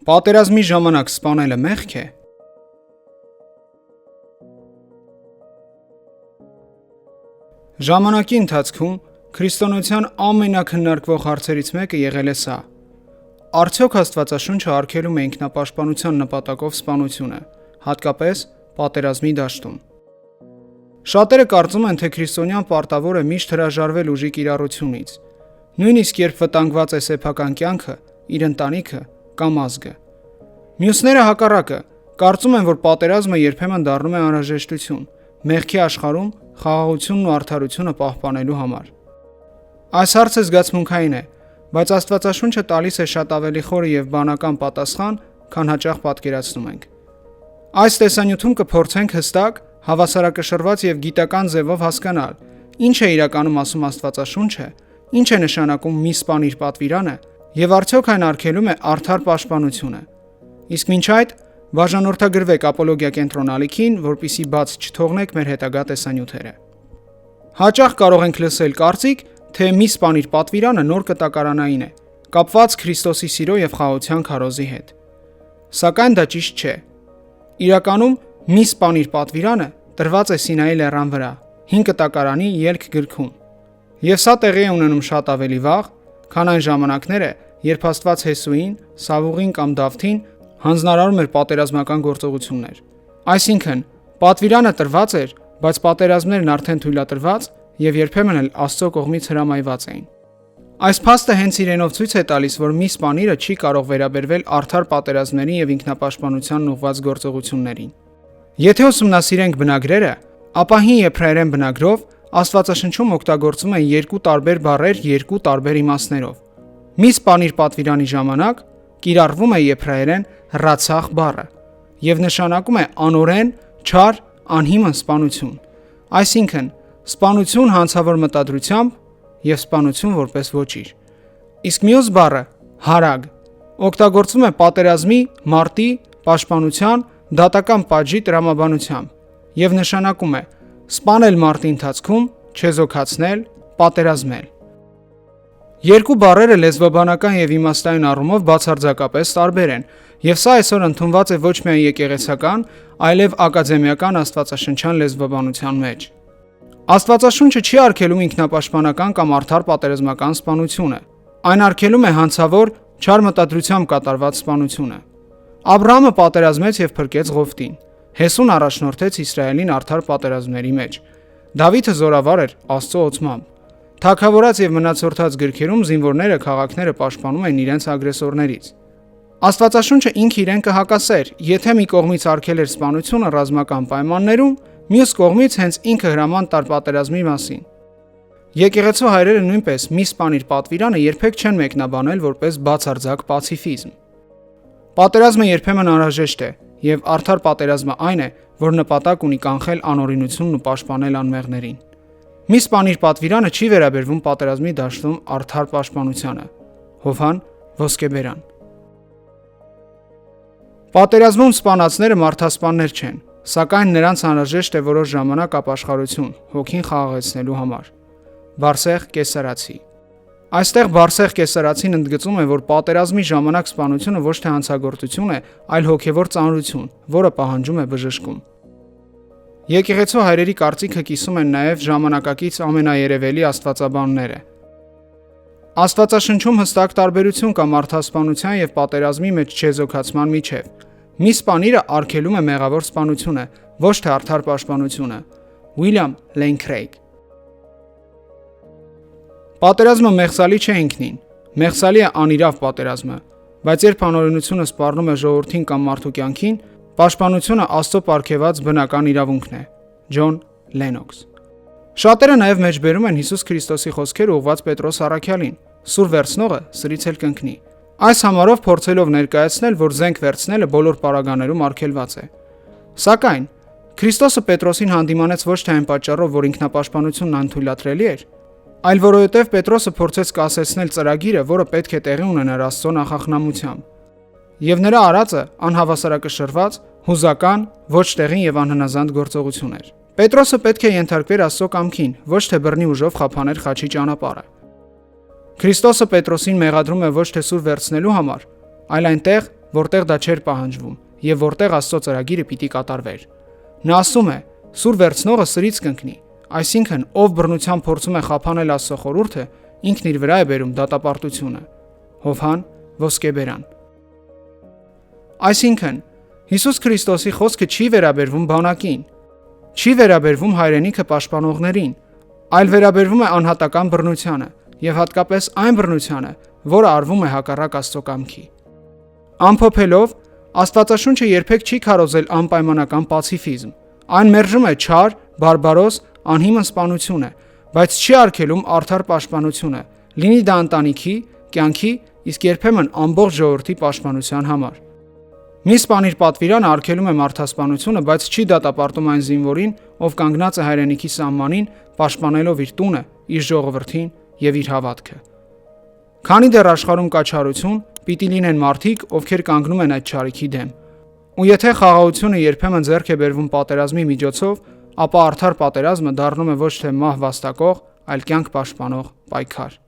Պատերազմի ժամանակ սպանելը մեղք է։ Ժամանակի ընթացքում քրիստոնեության ամենակննարկվող հարցերից մեկը եղել է սա. արդյոք Աստվածաշունչը արգելում է ինքնապաշտպանության նպատակով սպանությունը, հատկապես պատերազմի դաշտում։ Շատերը կարծում են, թե քրիստոնյան պարտավոր է միշտ հրաժարվել ուժի կիրառությունից, նույնիսկ երբ վտանգված է սեփական կյանքը, իր ընտանիքը կամ ազգը։ Մյուսները հակառակը, կարծում են, որ պատերազմը երբեմն դառնում է անհրաժեշտություն, մեղքի աշխարհում խաղաղությունն ու արդարությունը պահպանելու համար։ Այս հարցը զգացմունքային է, բայց Աստվածաշունչը տալիս է շատ ավելի խորը եւ բանական պատասխան, քան հաճախ պատկերացնում ենք։ Այս տեսանյութում կփորձենք հստակ, հավասարակշռված եւ գիտական ձևով հասկանալ, ինչ է իրականում ասում Աստվածաշունչը, ինչ է նշանակում մի սպանիր պատվիրանը եւ արդյոք այն արգելում է արդար պաշտպանությունը։ Իսկ մինչ այդ բաժանորդագրվեք ապոլոգիա կենտրոնալիքին, որպիսի բաց չթողնեք մեր հետագա տեսանյութերը։ Հաճախ կարող ենք լսել կարծիք, թե մի սպանիր պատվիրանը նոր կտակարանային է, կապված Քրիստոսի սիրո եւ խաղաղության քարոզի հետ։ Սակայն դա ճիշտ չէ։ Իրականում մի սպանիր պատվիրանը տրված է Սինայի լեռան վրա, 5 կտակարանի ելք գրքում։ Եվ սա տեղի է ունենում շատ ավելի վաղ, քան այն ժամանակները, երբ Աստված Հեսուին, Սավուղին կամ Դավթին հանձնարարում էր պատերազմական գործողություններ։ Այսինքն, պատվիրանը տրված էր, բայց պատերազմներն արդեն թույլատրված եւ երբեմն էլ Աստծո կողմից հրամայված էին։ Այս փաստը հենց իրենով ցույց է տալիս, որ մի սպանիրը չի կարող վերաբերվել արդար պատերազմներին եւ ինքնապաշտպանությանն ուղղված գործողություններին։ Եթե ուսումնասիրենք բնագրերը, ապա հին եբրայերեն բնագրով Աստվածաշնչում օգտագործվում են երկու տարբեր բառեր երկու տարբեր իմաստներով։ Մի սպանիր պատվիրանի ժամանակ կիրառվում է եբրայերեն ռացախ բառը եւ նշանակում է անօրեն, չար, անհիմն սպանություն։ Այսինքն, սպանություն հանցավոր մտադրությամբ եւ սպանություն որպես ոչիր։ Իսկ մյուս բառը հարագ օգտագործվում է պատերազմի, մարտի, պաշտպանության, դատական պատժի տրամաբանությամբ եւ նշանակում է սպանել մարտի ընթացքում, չեզոքացնել, պատերազմել։ Երկու բառերը լեզվաբանական եւ իմաստային առումով բացարձակապես տարբեր են, եւ սա այսօր ընդունված է ոչ միայն եկեղեցական, այլև ակադեմիական աստվածաշնչյան լեզվաբանության մեջ։ Աստվածաշունչը չի արգելում ինքնապաշտպանական կամ արդար պատերազմական սպանությունը։ Այն արգելում է հանցավոր, չար մտադրությամբ կատարված սպանությունը։ Աբրահամը պատերազմեց եւ փրկեց Ղովտին։ Հեսուն առաջնորդեց Իսրայելին արդար պատերազմների մեջ։ Դավիթը զորավար էր Աստծո օծմամբ։ Թագավորած եւ մնացորդած գրքերում զինվորները քաղաքները պաշտպանում են իրենց ագրեսորներից։ Աստվածաշունչը ինքը իրեն կհակասեր, եթե մի կողմից արգել էր սպանությունը ռազմական պայմաններում, մյուս կողմից հենց ինքը հրաման տար պատերազմի մասին։ Եկեղեցու հայրերը նույնպես մի սպանիր պատվիրանը երբեք չեն մեկնաբանել որպես բացարձակ պացիֆիզմ։ Պատերազմը երբեմն անհրաժեշտ է, եւ արդար պատերազմը այն է, որ նպատակ ունի կանխել անօրինությունն ու պաշտպանել անմեղներին։ Մի սպանիր պատվիրանը չի վերաբերվում պատերազմի դաշտում արդար պաշտպանությանը։ Հովհան Ոսկեբերան։ Պատերազմում սպանածները մարդասպաններ չեն, սակայն նրանց անհրաժեշտ է որոշ ժամանակ ապաշխարություն, հոգին խաղաղեցնելու համար։ Բարսեղ Կեսարացի։ Այստեղ Բարսեղ Կեսարացին ընդգծում է, որ պատերազմի ժամանակ սպանությունը ոչ թե հանցագործություն է, այլ հոգևոր ծանրություն, որը պահանջում է բժշկում։ Եկեղեցու հայրերի կարծիքը կիսում են նաև ժամանակակից ամենաերևելի աստվածաբանները։ Աստվածաշնչում հստակ տարբերություն կա մարդասպանության եւ պատերազմի մեջ չեզոքացման միջև։ Մի սպանիրը արգելում է մեղավոր սպանությունը, ոչ թե արդար պաշտպանությունը։ Ուիլյամ Լեյն Քրեյգ։ Պատերազմը մեղսալի չէ ինքնին, մեղսալի է անիրավ պատերազմը, բայց երբ անօրինությունը սպառնում է ժողովրդին կամ մարդու կյանքին, պաշտպանությունը Աստծո պարգևած բնական իրավունքն է։ Ջոն Լենոքս։ Շատերը նաև մեջբերում են Հիսուս Քրիստոսի խոսքերը ուղղված Պետրոս առաքյալին. «Սուր վերցնողը սրից էլ կընկնի»։ Այս համարով փորձելով ներկայացնել, որ զենք վերցնելը բոլոր պարագաներում արգելված է։ Սակայն Քրիստոսը Պետրոսին հանդիմանեց ոչ թե այն պատճառով, որ ինքնապաշտպանությունն անթույլատրելի էր, այլ որովհետև Պետրոսը փորձեց կասեցնել ծրագիրը, որը պետք է տեղի ունենար Աստծո նախախնամությամբ։ Եվ նրա արածը անհավասարակշռված, հուզական, ոչ տեղին եւ անհնազանդ գործողություն էր։ Պետրոսը պետք է ենթարկվեր Աստծո կամքին, ոչ թե բռնի ուժով խափաներ խաչի ճանապարհը։ Քրիստոսը Պետրոսին մեղադրում է ոչ թե սուր վերցնելու համար, այլ այնտեղ, որտեղ դա չէր պահանջվում եւ որտեղ Աստծո ծրագիրը պիտի կատարվեր։ Նա ասում է. «Սուր վերցնողը սրից կընկնի», այսինքն ով բռնությամբ փորձում է խափանել Աստծո խորհուրդը, ինքն իր վրա է բերում դատապարտությունը։ Հովհան Ոսկեբերան։ Այսինքն Հիսուս Քրիստոսի խոսքը չի վերաբերվում բանակին, չի վերաբերվում հայրենիքը պաշտպանողներին, այլ վերաբերվում է անհատական բռնությանը եւ հատկապես այն բռնությանը, որը արվում է հակառակ Աստծո կամքի։ Ամփոփելով, Աստվածաշունչը երբեք չի քարոզել անպայմանական պացիֆիզմ։ Այն մերժում է չար, բարբարոս, անհիմն սպանությունը, բայց չի արգելում արդար պաշտպանությունը, լինի դա ընտանիքի, կյանքի, իսկ երբեմն ամբողջ ժողովրդի պաշտպանության համար։ Մի սպանիր պատվիրանը արգելում է մարդասպանությունը, բայց չի դատապարտում այն զինվորին, ով կանգնած է հայրենիքի սահմանին, պաշտպանելով իր տունը, իր ժողովրդին եւ իր հավատքը։ Քանի դեռ աշխարհում կա չարություն, պիտի լինեն մարդիկ, ովքեր կանգնում են այդ չարիքի դեմ։ Ու եթե խաղաղությունը երբեմն ձեռք է բերվում պատերազմի միջոցով, ապա արդար պատերազմը դառնում է ոչ թե մահ վաստակող, այլ կյանք պաշտպանող պայքար։